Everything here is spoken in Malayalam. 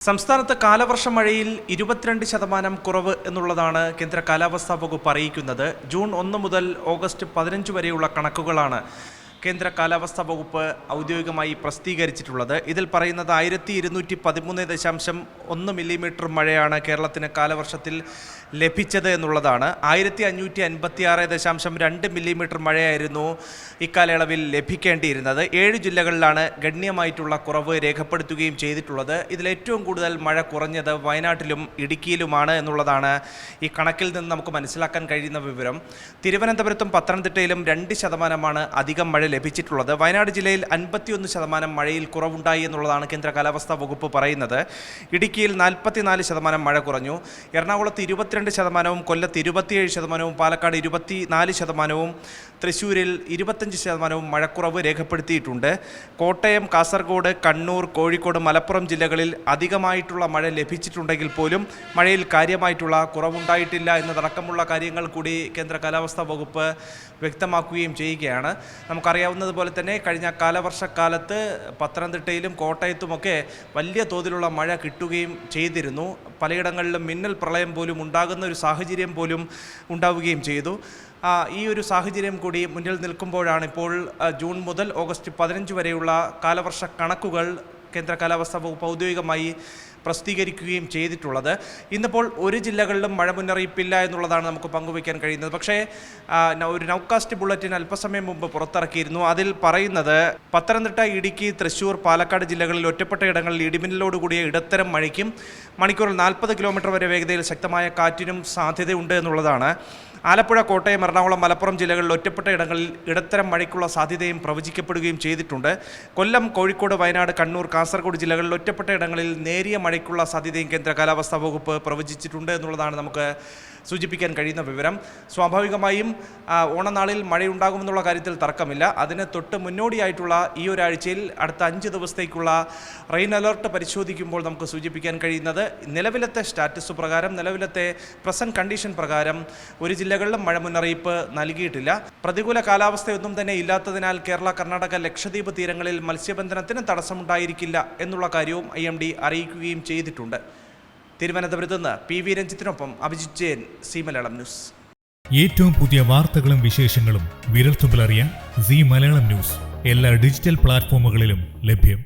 സംസ്ഥാനത്ത് കാലവർഷ മഴയിൽ 22% കുറവ് എന്നുള്ളതാണ് കേന്ദ്ര കാലാവസ്ഥാ വകുപ്പ് അറിയിക്കുന്നത്. ജൂൺ 1 മുതൽ ഓഗസ്റ്റ് 15 വരെയുള്ള കണക്കുകളാണ് കേന്ദ്ര കാലാവസ്ഥാ വകുപ്പ് ഔദ്യോഗികമായി പ്രസിദ്ധീകരിച്ചിട്ടുള്ളത്. ഇതിൽ പറയുന്നത് 1213.1 മില്ലിമീറ്റർ മഴയാണ് കേരളത്തിന് കാലവർഷത്തിൽ ലഭിച്ചത് എന്നുള്ളതാണ്. 1556.2 മില്ലിമീറ്റർ മഴയായിരുന്നു ഇക്കാലയളവിൽ ലഭിക്കേണ്ടിയിരുന്നത്. 7 ജില്ലകളിലാണ് ഗണ്യമായിട്ടുള്ള കുറവ് രേഖപ്പെടുത്തുകയും ചെയ്തിട്ടുള്ളത്. ഇതിലേറ്റവും കൂടുതൽ മഴ കുറഞ്ഞത് വയനാട്ടിലും ഇടുക്കിയിലുമാണ് എന്നുള്ളതാണ് ഈ കണക്കിൽ നിന്ന് നമുക്ക് മനസ്സിലാക്കാൻ കഴിയുന്ന വിവരം. തിരുവനന്തപുരത്തും പത്തനംതിട്ടയിലും 2% അധികം മഴ ലഭിച്ചിട്ടുള്ളത്. വയനാട് ജില്ലയിൽ 51% മഴയിൽ കുറവുണ്ടായി എന്നുള്ളതാണ് കേന്ദ്ര കാലാവസ്ഥാ വകുപ്പ് പറയുന്നത്. ഇടുക്കിയിൽ 44% മഴ കുറഞ്ഞു. എറണാകുളത്ത് 22%, കൊല്ലത്ത് 27%, പാലക്കാട് 24%, തൃശ്ശൂരിൽ 25% മഴക്കുറവ് രേഖപ്പെടുത്തിയിട്ടുണ്ട്. കോട്ടയം, കാസർഗോഡ്, കണ്ണൂർ, കോഴിക്കോട്, മലപ്പുറം ജില്ലകളിൽ അധികമായിട്ടുള്ള മഴ ലഭിച്ചിട്ടുണ്ടെങ്കിൽ പോലും മഴയിൽ കാര്യമായിട്ടുള്ള കുറവുണ്ടായിട്ടില്ല എന്നതടക്കമുള്ള കാര്യങ്ങൾ കൂടി കേന്ദ്ര കാലാവസ്ഥാ വകുപ്പ് വ്യക്തമാക്കുകയും ചെയ്യുകയാണ്. നമുക്കറിയാവുന്നതുപോലെ തന്നെ കഴിഞ്ഞ കാലവർഷക്കാലത്ത് പത്തനംതിട്ടയിലും കോട്ടയത്തുമൊക്കെ വലിയ തോതിലുള്ള മഴ കിട്ടുകയും ചെയ്തിരുന്നു. പലയിടങ്ങളിലും മിന്നൽ പ്രളയം പോലും ഉണ്ടാകുന്ന ഒരു സാഹചര്യം പോലും ഉണ്ടാവുകയും ചെയ്തു. ഈ ഒരു സാഹചര്യം കൂടി മുന്നിൽ നിൽക്കുമ്പോഴാണ് ഇപ്പോൾ ജൂൺ മുതൽ ഓഗസ്റ്റ് 15 വരെയുള്ള കാലവർഷ കണക്കുകൾ കേന്ദ്ര കാലാവസ്ഥാ വകുപ്പ് ഔദ്യോഗികമായി പ്രസിദ്ധീകരിക്കുകയും ചെയ്തിട്ടുള്ളത്. ഇന്നിപ്പോൾ ഒരു ജില്ലകളിലും മഴ മുന്നറിയിപ്പില്ല എന്നുള്ളതാണ് നമുക്ക് പങ്കുവയ്ക്കാൻ കഴിയുന്നത്. പക്ഷേ ഒരു നൗകാസ്റ്റ് ബുള്ളറ്റിൻ അല്പസമയം മുമ്പ് പുറത്തിറക്കിയിരുന്നു. അതിൽ പറയുന്നത് പത്തനംതിട്ട, ഇടുക്കി, തൃശ്ശൂർ, പാലക്കാട് ജില്ലകളിൽ ഒറ്റപ്പെട്ട ഇടങ്ങളിൽ ഇടിമിന്നലോടുകൂടിയ ഇടത്തരം മഴയ്ക്കും മണിക്കൂറിൽ 40 കിലോമീറ്റർ വരെ വേഗതയിൽ ശക്തമായ കാറ്റിനും സാധ്യതയുണ്ട് എന്നുള്ളതാണ്. ആലപ്പുഴ, കോട്ടയം, എറണാകുളം, മലപ്പുറം ജില്ലകളിൽ ഒറ്റപ്പെട്ട ഇടങ്ങളിൽ ഇടത്തരം മഴയ്ക്കുള്ള സാധ്യതയും പ്രവചിക്കപ്പെടുകയും ചെയ്തിട്ടുണ്ട്. കൊല്ലം, കോഴിക്കോട്, വയനാട്, കണ്ണൂർ, കാസർഗോഡ് ജില്ലകളിൽ ഒറ്റപ്പെട്ട ഇടങ്ങളിൽ നേരിയ മഴയ്ക്കുള്ള സാധ്യതയും കേന്ദ്ര കാലാവസ്ഥാ വകുപ്പ് പ്രവചിച്ചിട്ടുണ്ട് എന്നുള്ളതാണ് നമുക്ക് സൂചിപ്പിക്കാൻ കഴിയുന്ന വിവരം. സ്വാഭാവികമായും ഓണനാളിൽ മഴയുണ്ടാകുമെന്നുള്ള കാര്യത്തിൽ തർക്കമില്ല. അതിന് തൊട്ട് മുന്നോടിയായിട്ടുള്ള ഈ ഒരാഴ്ചയിൽ അടുത്ത 5 ദിവസത്തേക്കുള്ള റെയിൻ അലർട്ട് പരിശോധിക്കുമ്പോൾ നമുക്ക് സൂചിപ്പിക്കാൻ കഴിയുന്നത് നിലവിലത്തെ സ്റ്റാറ്റസ് പ്രകാരം, നിലവിലത്തെ പ്രസന്റ് കണ്ടീഷൻ പ്രകാരം ഒരു ജില്ലകളിലും മഴ മുന്നറിയിപ്പ് നൽകിയിട്ടില്ല. പ്രതികൂല കാലാവസ്ഥയൊന്നും തന്നെ ഇല്ലാത്തതിനാൽ കേരള, കർണാടക, ലക്ഷദ്വീപ് തീരങ്ങളിൽ മത്സ്യബന്ധനത്തിന് തടസ്സമുണ്ടായിരിക്കില്ല എന്നുള്ള കാര്യവും IMD അറിയിക്കുകയും ചെയ്തിട്ടുണ്ട്. തിരുവനന്തപുരത്ത് നിന്ന് PV രഞ്ജിത്തിനൊപ്പം അഭിജിത് ജയൻ, സി മലയാളം ന്യൂസ്. ഏറ്റവും പുതിയ വാർത്തകളും വിശേഷങ്ങളും വിരൽത്തുമ്പിലറിയാൻ സി മലയാളം ന്യൂസ് എല്ലാ ഡിജിറ്റൽ പ്ലാറ്റ്ഫോമുകളിലും ലഭ്യം.